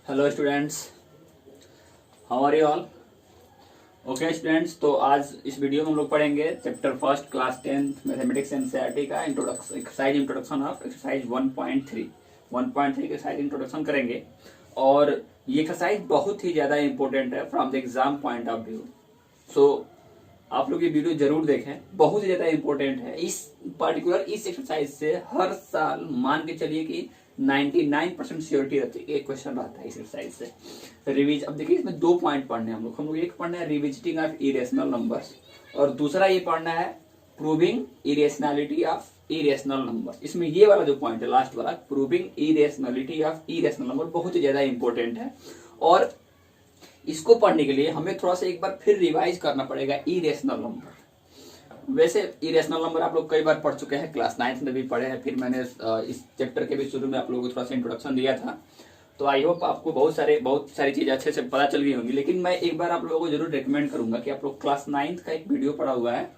Hello students, how are you all. Okay students, तो आज इस वीडियो में हम लोग पढ़ेंगे chapter first class 10th mathematics NCERT का introduction exercise introduction of exercise 1.3 1.3 के एक्सरसाइज इंट्रोडक्शन करेंगे। और ये एक्सरसाइज बहुत ही ज़्यादा इंपॉर्टेंट है from the exam point of view. So आप लोग ये वीडियो जरूर देखें, बहुत ही ज़्यादा इंपॉर्टेंट है। इस पर्टिकुलर इस एक्सरसाइज से हर साल मान के चलिए कि 99% श्योरिटी रहती है, एक क्वेश्चन रहता है इस एक्सरसाइज से। रिविज अब देखिए, इसमें 2 पॉइंट पढ़ने हैं हम लोग एक पढ़ना है रिविजिटिंग ऑफ इरेशनल नंबर्स, और दूसरा ये पढ़ना है proving irrationality of irrational number. इसमें ये वाला जो पॉइंट है लास्ट वाला, proving irrationality of irrational number, बहुत ही ज्यादा इंपॉर्टेंट है। और इसको पढ़ने के लिए हमें थोड़ा सा एक बार फिर रिवाइज करना पड़ेगा इरेशनल नंबर। वैसे इरेशनल नंबर आप लोग कई बार पढ़ चुके हैं, क्लास 9th में भी पढ़े हैं, फिर मैंने इस चैप्टर के भी शुरू में आप लोगों को थोड़ा सा इंट्रोडक्शन दिया था। तो आई होप आपको बहुत सारी चीजें अच्छे से पता चल गई होंगी। लेकिन मैं एक बार आप लोगों को जरूर रिकमेंड करूंगा कि आप लोग क्लास 9th का एक वीडियो पढ़ा हुआ है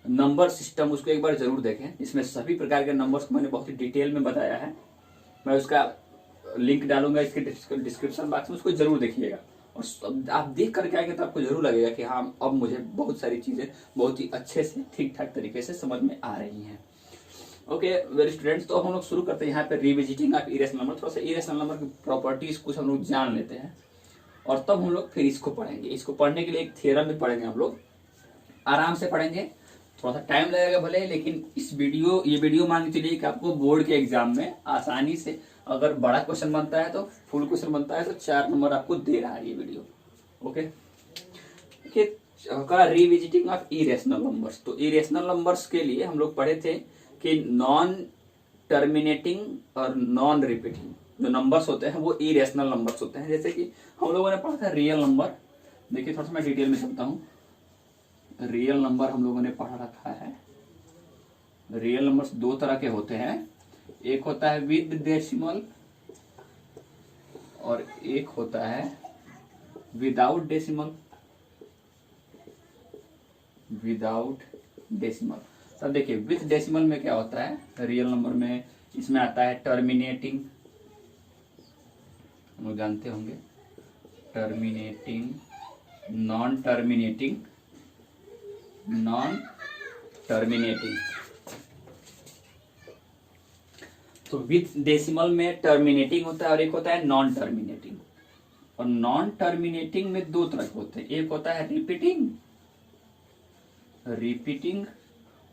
नंबर सिस्टम, उसको एक बार जरूर देखें। इसमें सभी प्रकार के नंबर्स को मैंने बहुत ही डिटेल में बताया है। मैं उसका लिंक डालूंगा इसके डिस्क्रिप्शन बॉक्स में, उसको जरूर देखिएगा। और आप देख करके आएंगे तो आपको जरूर लगेगा कि हाँ, अब मुझे बहुत सारी चीजें बहुत ही अच्छे से ठीक ठाक तरीके से समझ में आ रही हैं। ओके वेरी स्टूडेंट्स, तो हम लोग शुरू करते हैं यहाँ पे रिविजिटिंग ऑफ इरेशनल नंबर। थोड़ा सा इरेशनल नंबर की प्रॉपर्टीज कुछ हम लोग जान लेते हैं, और तब हम लोग फिर इसको पढ़ेंगे। इसको पढ़ने के लिए एक थ्योरम भी पढ़ेंगे, हम लोग आराम से पढ़ेंगे। थोड़ा सा टाइम लगेगा भले, लेकिन ये वीडियो मान के चलिए कि आपको बोर्ड के एग्जाम में आसानी से, अगर बड़ा क्वेश्चन बनता है तो फुल क्वेश्चन बनता है तो 4 नंबर आपको दे रहा है ये video. Okay, revisiting of irrational numbers. तो इरेशनल नंबर्स के लिए हम लोग पढ़े थे कि नॉन टर्मिनेटिंग और नॉन रिपीटिंग जो नंबर्स होते हैं वो इरेशनल नंबर्स होते हैं। जैसे कि हम लोगों ने पढ़ा था रियल नंबर। देखिए थोड़ा सा मैं डिटेल में चलता हूँ। रियल नंबर हम लोगों ने पढ़ा रखा है। रियल नंबर्स 2 तरह के होते हैं, एक होता है विद डेसिमल और एक होता है विदाउट डेसिमल। विदाउट डेसिमल, तब देखिए विथ डेसिमल में क्या होता है रियल नंबर में, इसमें आता है टर्मिनेटिंग, हम लोग जानते होंगे, terminating, non terminating, non terminating. तो विथ डेसिमल में टर्मिनेटिंग होता है और एक होता है नॉन टर्मिनेटिंग। और नॉन टर्मिनेटिंग में 2 तरह के होते हैं, एक होता है रिपीटिंग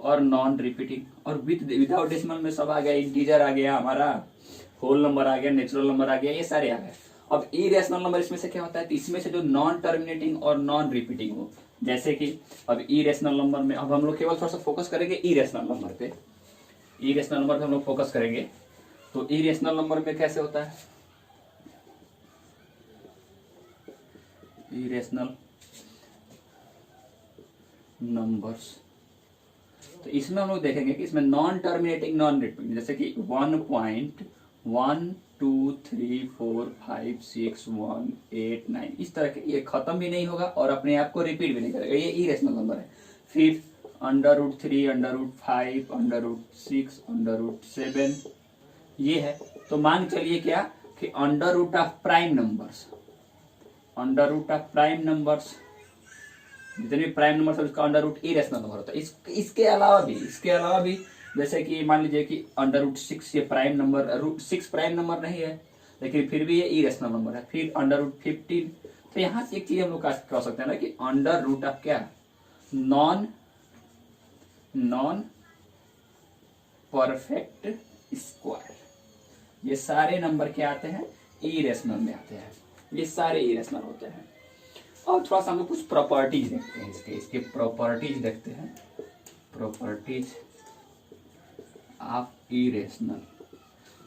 और नॉन रिपीटिंग। और विदाउट डेसिमल में सब आ गया, इंटीजर आ गया, हमारा होल नंबर आ गया, नेचुरल नंबर आ गया, ये सारे आ गए। अब इरेशनल नंबर इसमें से क्या होता है, तो इसमें से जो नॉन टर्मिनेटिंग और नॉन रिपीटिंग हो, जैसे कि अब इरेशनल नंबर में, अब हम लोग केवल थोड़ा सा फोकस करेंगे इरेशनल नंबर पे। इरेशनल नंबर पे हम लोग फोकस करेंगे। तो इरेशनल नंबर में कैसे होता है, इरेशनल नंबर्स, तो इसमें हम लोग देखेंगे कि इसमें नॉन टर्मिनेटिंग नॉन रिपीटिंग, जैसे कि 1.1234567 इस तरह के, ये खत्म भी नहीं होगा और अपने आप को रिपीट भी नहीं करेगा, ये इरेशनल नंबर है। फिर √3, √5, √6, √7 ये है। तो मान चलिए क्या कि under root of prime numbers, जितने भी प्राइम नंबर है उसका अंडर रूट इरेशनल नंबर होता है। इसके अलावा भी जैसे कि मान लीजिए कि √6 ये प्राइम नंबर, √6 प्राइम नंबर नहीं है लेकिन फिर भी ये इरेशनल नंबर है। फिर √15, तो यहाँ से एक चीज हम लोग कह सकते हैं ना कि अंडर रूट ऑफ क्या, नॉन परफेक्ट स्क्वायर। ये सारे नंबर क्या आते हैं, इरेशनल में आते हैं, ये सारे इरेशनल होते हैं। और थोड़ा सा हम लोग कुछ प्रॉपर्टीज देखते हैं, इसके प्रॉपर्टीज देखते हैं, प्रॉपर्टीज ऑफ इरेशनल।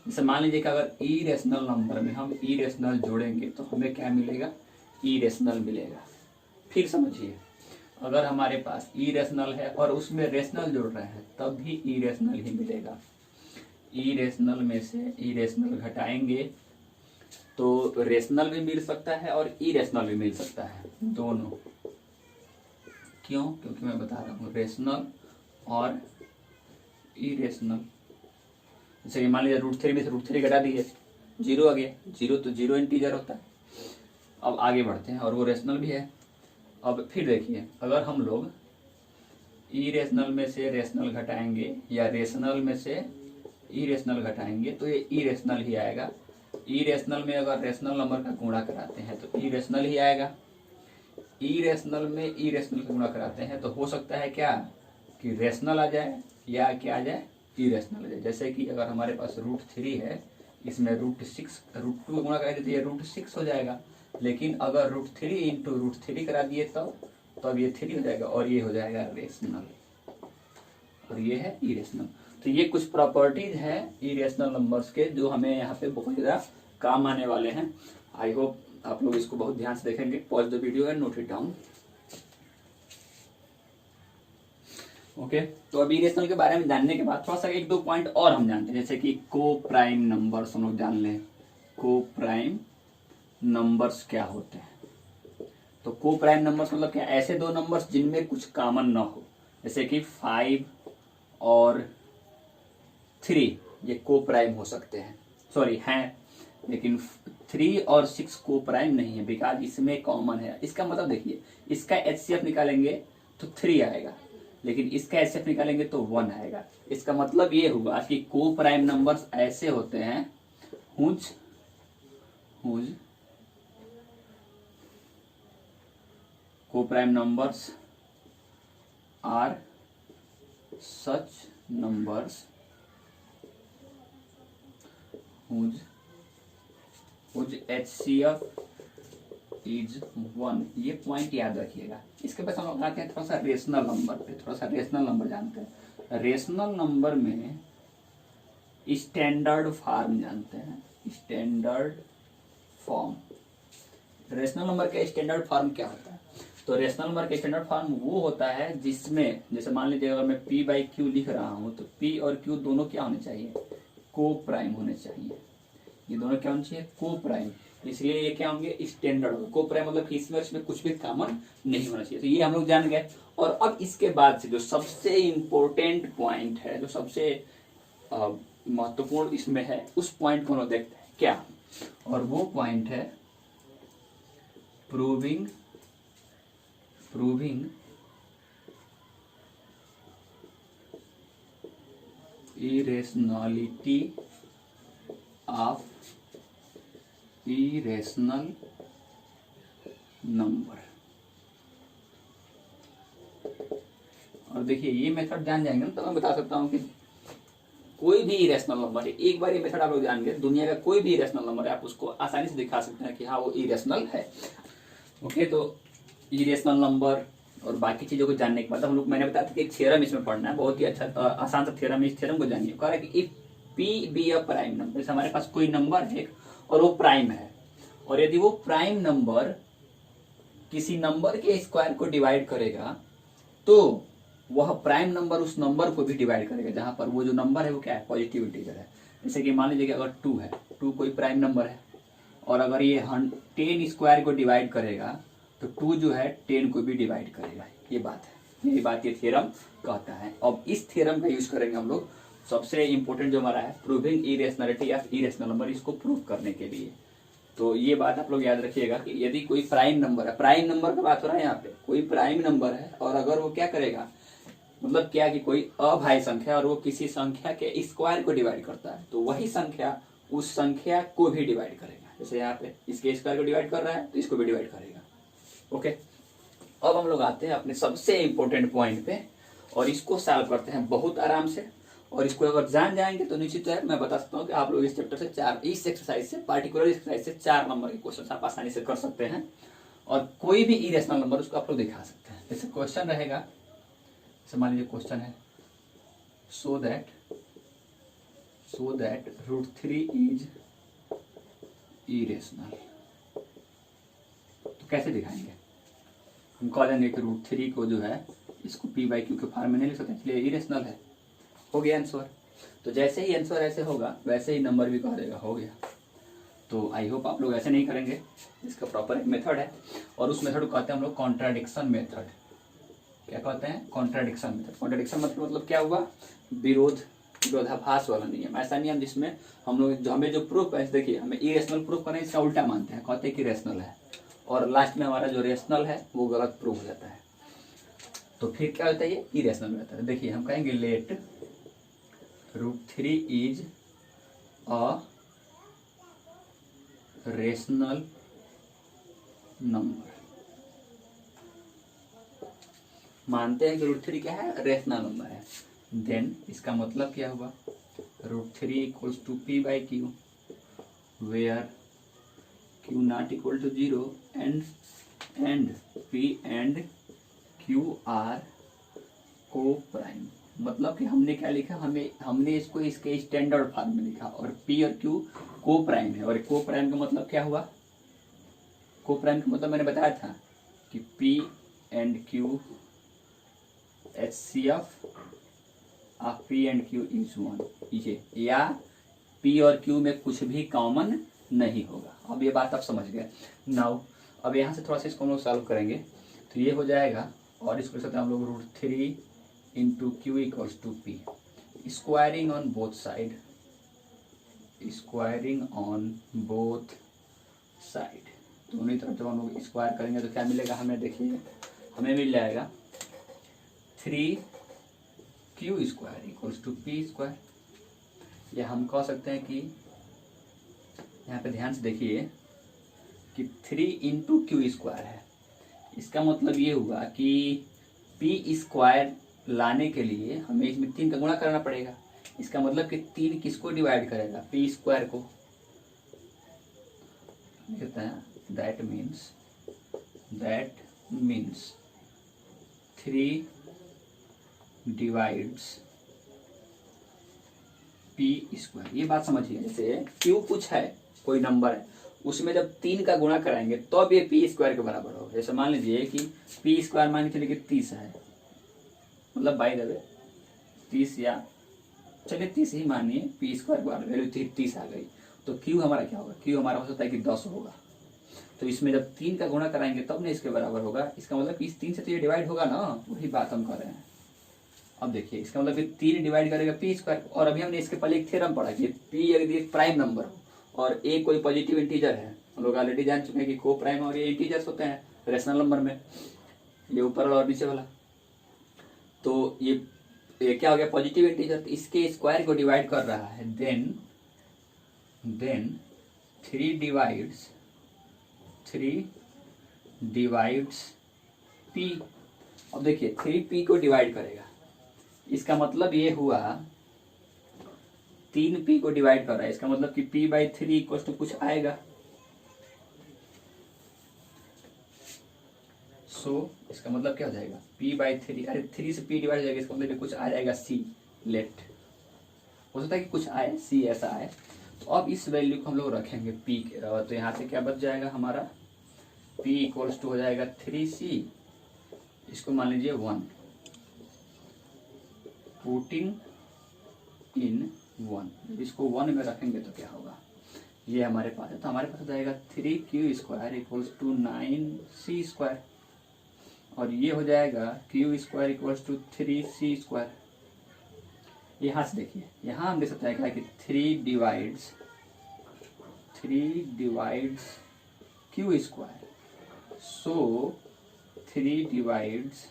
जैसे मान लीजिए कि अगर इरेशनल नंबर में हम इरेशनल जोड़ेंगे तो हमें क्या मिलेगा, इरेशनल मिलेगा। फिर समझिए, अगर हमारे पास इरेशनल है और उसमें रेशनल जोड़ रहे हैं तब भी इरेशनल ही मिलेगा। इरेशनल में से इरेशनल घटाएंगे तो रेशनल भी मिल सकता है और इरेशनल भी मिल सकता है, दोनों। क्यों, क्योंकि मैं बता रहा हूँ रेशनल और इरेशनल। जैसे मान लीजिए √3 में से √3 घटा दिए जीरो आ गया, जीरो तो जीरो इंटीजर होता है। अब आगे बढ़ते हैं, और वो रेशनल भी है। अब फिर देखिए, अगर हम लोग इरेशनल में से रेशनल घटाएंगे या रेशनल में से इरेशनल घटाएंगे तो ये इरेशनल ही आएगा। इरेशनल में अगर रेशनल नंबर का गुणा कराते हैं तो इरेशनल ही आएगा। इरेशनल में इरेशनल का गुणा कराते हैं तो हो सकता है क्या कि रेशनल आ जाए या क्या आ जाए, इरेशनल आ जाए। जैसे कि अगर हमारे पास √3 है, इसमें √6 √2 गुणा करा देते √6 हो जाएगा। लेकिन अगर √3 इंटू √3 करा दिए तब ये 3 हो जाएगा और ये हो जाएगा रेशनल, और ये है इरेशनल। तो ये कुछ प्रॉपर्टीज हैं इरेशनल नंबर्स के जो हमें यहाँ पे बहुत ज़्यादा काम आने वाले हैं। आई होप आप लोग इसको बहुत ध्यान से देखेंगे। Pause the video and note it down. Okay, तो अभी इरेशनल के बारे में जानने के बाद थोड़ा सा एक दो पॉइंट और हम जानते हैं, जैसे कि को प्राइम नंबर्स हम लोग जान लें। को प्राइम नंबर्स क्या होते हैं? तो को प्राइम नंबर्स मतलब क्या? ऐसे दो नंबर्स जिनमें कुछ कॉमन ना हो, जैसे कि 5 और 3 ये को प्राइम हो सकते हैं, सॉरी हैं, लेकिन 3 और 6 को प्राइम नहीं है बिकॉज इसमें कॉमन है। इसका मतलब देखिए, इसका HCF निकालेंगे तो 3 आएगा, लेकिन इसका HCF निकालेंगे तो 1 आएगा। इसका मतलब ये हुआ कि को प्राइम नंबर्स ऐसे होते हैं हुज को prime numbers are such numbers whose HCF is 1। ये पॉइंट याद रखिएगा। इसके बाद हम लोग आते हैं थोड़ा सा रेशनल नंबर पे। थोड़ा सा रेशनल नंबर जानते हैं। रेशनल नंबर में स्टैंडर्ड फॉर्म जानते हैं। स्टैंडर्ड फॉर्म, रेशनल नंबर का स्टैंडर्ड फॉर्म क्या होता है? तो रेशनल नंबर का स्टैंडर्ड फॉर्म वो होता है जिसमें, जैसे मान लीजिए अगर मैं P/Q लिख रहा हूँ तो P और Q दोनों क्या होने चाहिए? को प्राइम होने चाहिए। ये दोनों क्या होने चाहिए? को प्राइम। इसलिए ये क्या होंगे? स्टैंडर्ड। को प्राइम मतलब कि इसमें कुछ भी कॉमन नहीं होना चाहिए। तो ये हम लोग जान गए। और अब इसके बाद से जो सबसे इम्पोर्टेंट पॉइंट है, जो सबसे महत्वपूर्ण इसमें है, उस पॉइंट को हम लोग देखते हैं क्या, और वो पॉइंट है proving irrationality of irrational number। और देखिए, ये मेथड जान जाएंगे ना तो मैं बता सकता हूँ कि कोई भी इरेशनल नंबर है, एक बार ये मेथड आप लोग जान गए, दुनिया का कोई भी इरेशनल नंबर है आप उसको आसानी से दिखा सकते हैं कि हाँ वो इरेशनल है। ओके, तो इरेशनल नंबर और बाकी चीजों को जानने के बाद हम लोग, मैंने बताया था कि एक थ्योरम इसमें पढ़ना है, बहुत ही अच्छा आसान सा थ्योरम है। इस थ्योरम को जानिए। कह रहा है कि if P be a prime number, जैसे हमारे पास कोई नंबर है और वो प्राइम है, और यदि वो प्राइम नंबर किसी नंबर के स्क्वायर को डिवाइड करेगा तो वह प्राइम नंबर उस नंबर को भी डिवाइड करेगा जहां पर वो जो नंबर है वो क्या है? पॉजिटिव इंटीजर है। जैसे कि मान लीजिए कि अगर 2 है, 2 कोई प्राइम नंबर है, और अगर ये 10 स्क्वायर को डिवाइड करेगा तो 2 जो है 10 को भी डिवाइड करेगा। ये बात है, यही बात ये थ्योरम कहता है। अब इस थ्योरम का यूज करेंगे हम लोग, सबसे इंपॉर्टेंट जो हमारा है proving irrationality of irrational number, इसको प्रूव करने के लिए। तो ये बात आप लोग याद रखिएगा कि यदि कोई प्राइम नंबर है, प्राइम नंबर का बात हो रहा है यहाँ पे, कोई प्राइम नंबर है और अगर वो क्या करेगा, मतलब क्या कि कोई अभाज्य संख्या और वो किसी संख्या के स्क्वायर को डिवाइड करता है तो वही संख्या उस संख्या को भी डिवाइड करेगा। जैसे यहाँ पे इसके स्क्वायर को डिवाइड कर रहा है तो इसको भी डिवाइड करेगा। ओके, अब हम लोग आते हैं अपने सबसे इंपॉर्टेंट पॉइंट पे और इसको सॉल्व करते हैं बहुत आराम से। और इसको अगर जान जाएंगे तो निश्चित है मैं बता सकता हूँ कि आप लोग इस चैप्टर से 4, इस एक्सरसाइज से, पार्टिकुलर एक्सरसाइज से 4 नंबर के क्वेश्चन आप आसानी से कर सकते हैं और कोई भी इरेशनल नंबर उसको आप लोग दिखा सकते हैं। जैसे क्वेश्चन रहेगा, जैसे मान लीजिए क्वेश्चन है सो दैट √3 इज इरेशनल, तो कैसे दिखाएंगे? हम कह देंगे कि √3 को जो है इसको P/Q के फॉर्म में नहीं लिख सकते, इसलिए इरेशनल है। हो गया आंसर। तो जैसे ही आंसर ऐसे होगा वैसे ही नंबर भी कह देगा, हो गया। तो आई होप आप लोग ऐसे नहीं करेंगे। इसका प्रॉपर एक मेथड है और उस मेथड को कहते हैं हम लोग कॉन्ट्राडिक्शन मेथड। क्या कहते हैं? Contradiction method. कॉन्ट्राडिक्शन मतलब क्या हुआ? विरोध विरोधाभास वाला नियम, ऐसा नियम जिसमें हम लोग हमें जो प्रूफ है, देखिए हमें इरेशनल प्रूफ करना है, इसका उल्टा मानते हैं, कहते हैं कि रेशनल है और लास्ट में हमारा जो रेशनल है वो गलत प्रूफ हो जाता है। तो फिर क्या होता है, ये इरेशनल में रहता है। देखिए हम कहेंगे let √3 is a rational number. मानते हैं कि √3 क्या है, रेशनल नंबर है। देन इसका मतलब क्या हुआ, √3 = p/q where q not equal to 0 and p and q are co-prime. मतलब कि हमने क्या लिखा, हमने इसको इसके स्टैंडर्ड फॉर्म में लिखा और p और q को-प्राइम है। और को-प्राइम का मतलब क्या हुआ, को-प्राइम का मतलब मैंने बताया था कि p and q HCF of P and Q is 1, ये या P और Q में कुछ भी कॉमन नहीं होगा। अब ये बात आप समझ गए। नाउ अब यहाँ से थोड़ा सा इसको हम लोग सॉल्व करेंगे, तो ये हो जाएगा और इसको सकते हैं हम लोग √3 × Q = P, squaring on both side, squaring on both side. दोनों तरफ जब हम लोग स्क्वायर करेंगे तो क्या मिलेगा हमें, देखिए हमें मिल जाएगा 3q² = p²। या हम कह सकते हैं कि यहाँ पे ध्यान से देखिए कि 3 × q² है। इसका मतलब ये हुआ कि p² लाने के लिए हमें इसमें 3 का गुणा करना पड़ेगा। इसका मतलब कि 3 किसको डिवाइड करेगा, p² को। कहते हैं दैट मीन्स 3 डिवाइड्स p²। ये बात समझिए, जैसे q कुछ है, कोई नंबर है, उसमें जब 3 का गुणा कराएंगे तो अब ये p² के बराबर होगा। जैसे मान लीजिए कि p² मान के चलिए कि 30 है, मतलब बाई द वे 30, या चलिए 30 ही मानिए, p² की वैल्यू 30 आ गई, तो q हमारा क्या होगा, q हमारा हो सकता है कि 10 होगा। तो इसमें जब 3 का गुणा कराएंगे तब ना इसके बराबर होगा। इसका मतलब कि इस 3 से तो ये डिवाइड होगा ना, वही बात हम कर रहे हैं। अब देखिए इसका मतलब कि 3 डिवाइड करेगा p²। और अभी हमने इसके पहले एक थ्योरम पढ़ा कि p अगर एक प्राइम नंबर हो और a कोई पॉजिटिव इंटीजर है, हम लोग ऑलरेडी जान चुके हैं कि को प्राइम और ये इंटीजर्स होते हैं रेशनल नंबर में, ये ऊपर वाला और नीचे वाला। तो ये क्या हो गया, पॉजिटिव इंटीजर, तो इसके स्क्वायर को डिवाइड कर रहा है। Then 3 divides p। अब देखिए 3p को डिवाइड करेगा, इसका मतलब ये हुआ 3p को डिवाइड कर रहा है, इसका मतलब कि p/3 = कुछ आएगा। सो इसका मतलब क्या हो जाएगा, p/3, अरे 3 से p डिवाइड हो जाएगा, इसका मतलब कुछ आ जाएगा c। लेट हो सकता है कि कुछ आए c, ऐसा आए। तो अब इस वैल्यू को हम लोग रखेंगे p के, तो यहाँ से क्या बच जाएगा हमारा, p = हो जाएगा 3c, इसको मान लीजिए 1, पुटिंग इन 1। इसको 1 में रखेंगे तो क्या होगा, ये हमारे पास है, तो हमारे पास हो जाएगा 3q² = 9c², और ये हो जाएगा q² = 3c²। यहाँ से देखिए, यहाँ हम देख सकते हैं क्या कि 3 डिवाइड्स q², सो 3 डिवाइड्स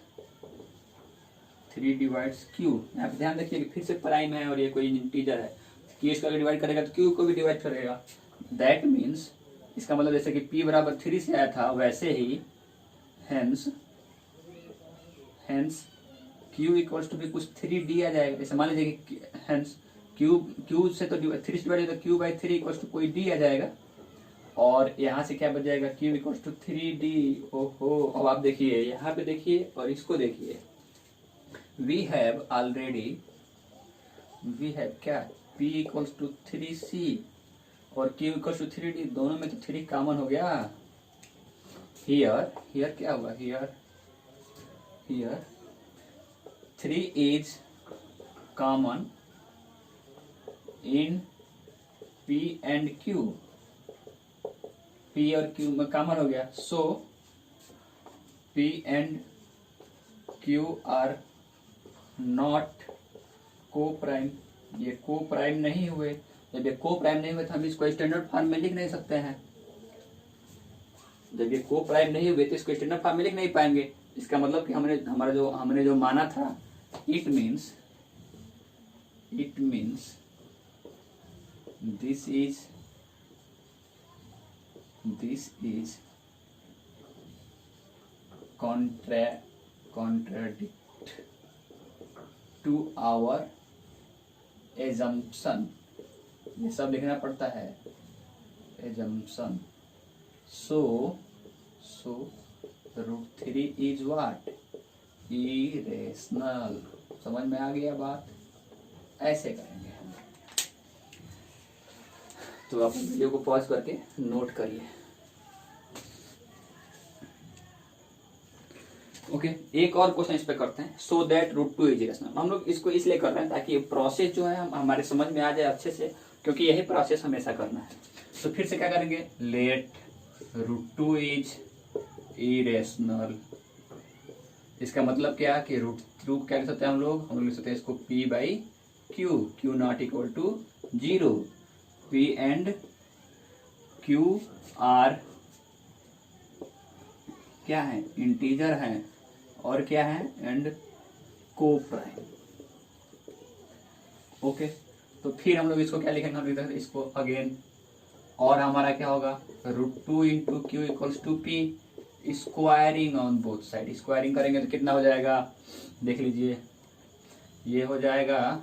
q। यहाँ पे ध्यान रखिए कि फिर से प्राइम है और ये कोई इंटीजर है, q² डिवाइड करेगा तो q को भी डिवाइड करेगा। दैट मीन्स इसका मतलब जैसे कि p = 3 से आया था, वैसे ही हेंस q = भी कुछ 3d आ जाएगा। जैसे मान लीजिए कि हेंस q से तो 3 से डिवाइड, तो q/3 = कोई d आ जाएगा, और यहाँ से क्या बच जाएगा, q = 3d। ओहो, अब आप देखिए यहाँ पे देखिए और इसको देखिए, वी हैव क्या, p = 3c और q = 3d, दोनों में तो 3 कॉमन हो गया। हियर क्या हुआ, here 3 is common in p and q, p और q में कॉमन हो गया, so p and q are not coprime. ये को प्राइम नहीं हुए। जब ये को प्राइम नहीं हुए तो हम इसको स्टैंडर्ड फॉर्म में लिख नहीं सकते हैं। जब ये को प्राइम नहीं हुए तो इसको स्टैंडर्ड फॉर्म में लिख नहीं पाएंगे। इसका मतलब कि हमने जो माना था, it means this is contradict to our assumption। ये सब लिखना पड़ता है, assumption। so √3 is what? irrational। समझ में आ गया बात? ऐसे करेंगे हम। तो आप वीडियो को पॉज करके नोट करिए। ओके एक और क्वेश्चन इस पे करते हैं। So that √2 is irrational. हम लोग इसको इसलिए कर रहे हैं ताकि प्रोसेस जो है हमारे समझ में आ जाए अच्छे से, क्योंकि यही प्रोसेस हमेशा करना है। तो फिर से क्या करेंगे, लेट √2 इज इरेशनल। इसका मतलब क्या कि √2 क्या लिख सकते हैं हम लोग लिख सकते हैं इसको p/q, q not equal to 0। p and q are क्या है, इंटीजर है, और क्या है, एंड को प्राइम। ओके तो फिर हम लोग इसको क्या लिखेंगे, हम लिख इसको अगेन, और हमारा क्या होगा, √2 into q equals to p, squaring on both side. Squaring करेंगे तो कितना हो जाएगा, देख लीजिए, ये हो जाएगा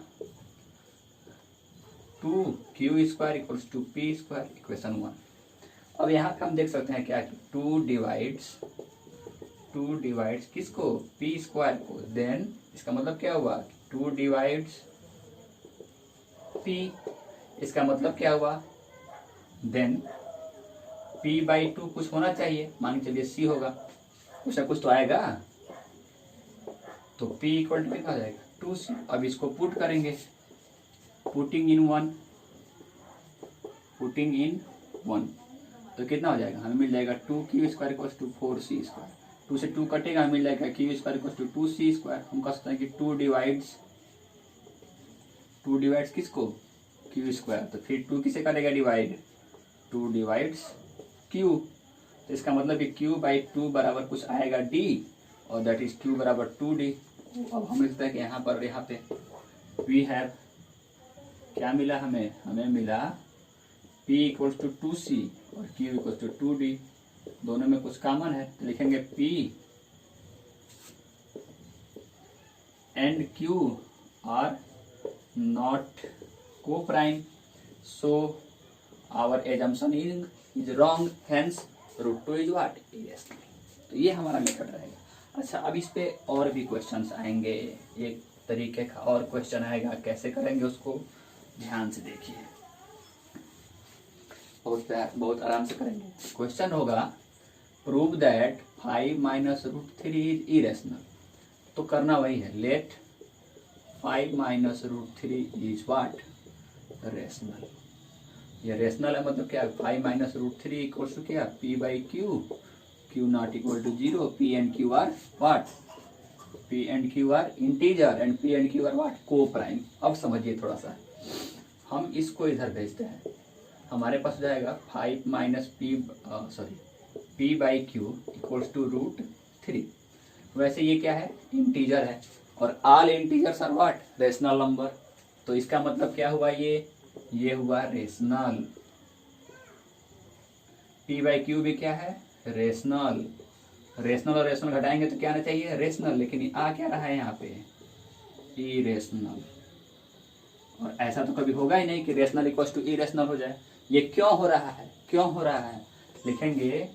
2q square equals to p square, equation 1। अब यहाँ पे हम देख सकते हैं क्या, 2 डिवाइड्स किसको, पी स्क्वायर को। देन इसका मतलब क्या हुआ, 2 डिवाइड्स पी। इसका मतलब क्या हुआ, देन p/2 कुछ होना चाहिए, मान के चलिए c होगा, कुछ ना कुछ तो आएगा। तो p इक्वल टू कितना हो जाएगा, 2c। अब इसको पुट करेंगे, पुटिंग इन 1 तो कितना हो जाएगा, हमें मिल जाएगा 2q square equal to 4c square. 2 से 2 कटेगा, हमें मिल जाएगा q square equal to 2c square. हम कह सकते हैं कि 2 डिवाइड्स किसको, q स्क्वायर। तो फिर 2 किसे करेगा डिवाइड, 2 डिवाइड्स q। तो इसका मतलब कि q/2 बराबर कुछ आएगा d, और दैट इज q बराबर 2d। अब हम लिखते हैं कि यहाँ पे वी हैव क्या मिला, हमें मिला p इक्वल्स टू 2c और q इक्वल्स टू 2d। दोनों में कुछ कॉमन है तो लिखेंगे p and q are not coprime, so our assumption is wrong, hence √2 is what, irrational. तो ये हमारा मेथड रहेगा। अच्छा अब इस पे और भी क्वेश्चंस आएंगे, एक तरीके का और क्वेश्चन आएगा, कैसे करेंगे उसको ध्यान से देखिए, बहुत आराम से करेंगे। क्वेश्चन होगा, प्रूव दैट 5 - √3 इज इरेशनल। तो करना वही है, लेट 5 - √3 इज व्हाट, रेशनल। ये रेशनल है मतलब क्या, 5 - √3 इक्वल्स टू क्या, p/q, q not equal to 0, p and q are what, p and q are integer and p and q are what, co prime. अब समझिए थोड़ा सा, हम इसको इधर भेजते हैं, हमारे पास हो जाएगा 5 - p/q इक्वल्स टू √3। वैसे ये क्या है, इंटीजर है, और all integers are what, rational number. तो इसका मतलब क्या हुआ, ये हुआ रेशनल। p/q भी क्या है, रेशनल। रेशनल और रेशनल घटाएंगे तो क्या आना चाहिए, रेशनल, लेकिन आ क्या रहा है यहाँ पे, इरेशनल। और ऐसा तो कभी होगा ही नहीं कि रेशनल इक्वल्स टू इरेशनल हो जाए। ये क्यों हो रहा है, लिखेंगे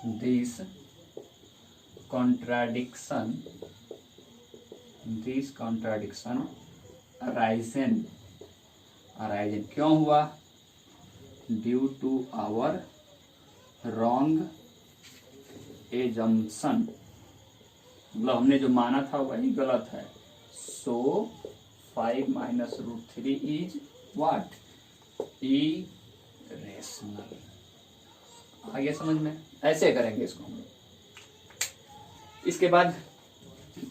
दिस कॉन्ट्राडिक्शन अराइजन क्यों हुआ, due to our wrong assumption. मतलब हमने जो माना था वही गलत है। So 5 - √3 is what, irrational. आ गया समझ में, ऐसे करेंगे इसको हम लोग। इसके बाद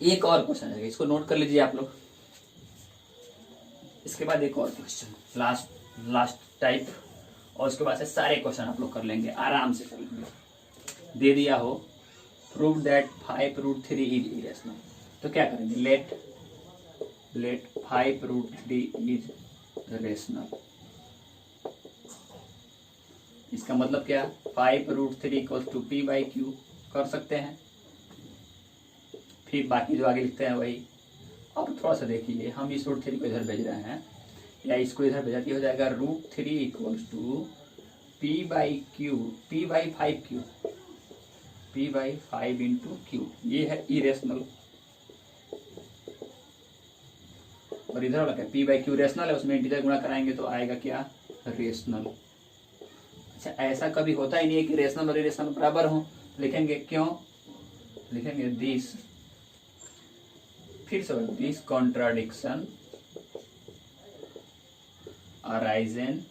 एक और क्वेश्चन है, इसको नोट कर लीजिए आप लोग। इसके बाद एक और क्वेश्चन, लास्ट टाइप, और उसके बाद से सारे क्वेश्चन आप लोग कर लेंगे, आराम से कर लेंगे। दे दिया हो प्रूव दैट 5√3 इज इरेशनल, तो क्या करेंगे, लेट 5√3 इज रेशनल। इसका मतलब क्या, 5√3 इक्वल्स टू p/q कर सकते हैं, फिर बाकी जो आगे लिखते हैं वही। अब थोड़ा सा देखिए, हम इस √3 को इधर भेज रहे हैं या इसको इधर भेजा, हो जाएगा √3 equals to p/q, p/5q, p/5 into Q, ये है इरेशनल। और इधर वाला क्या, p/q रेशनल है, उसमें इंटीजर गुणा कराएंगे तो आएगा क्या, रेशनल। अच्छा, ऐसा कभी होता ही नहीं है कि रेशनल और इरेशनल बराबर हो, लिखेंगे क्यों, लिखेंगे दिस, फिर से this contradiction arisen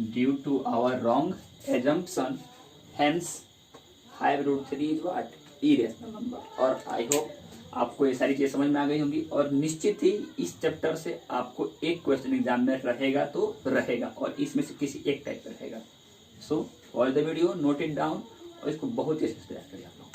due to our wrong assumption, hence 5√3 is what, irrational number. और आई होप आपको ये सारी चीजें समझ में आ गई होंगी, और निश्चित ही इस चैप्टर से आपको एक क्वेश्चन एग्जाम में रहेगा तो रहेगा, और इसमें से किसी एक टाइप का रहेगा। So watch the video, note it down, और इसको बहुत ही अच्छे से तैयार करिए आप लोग।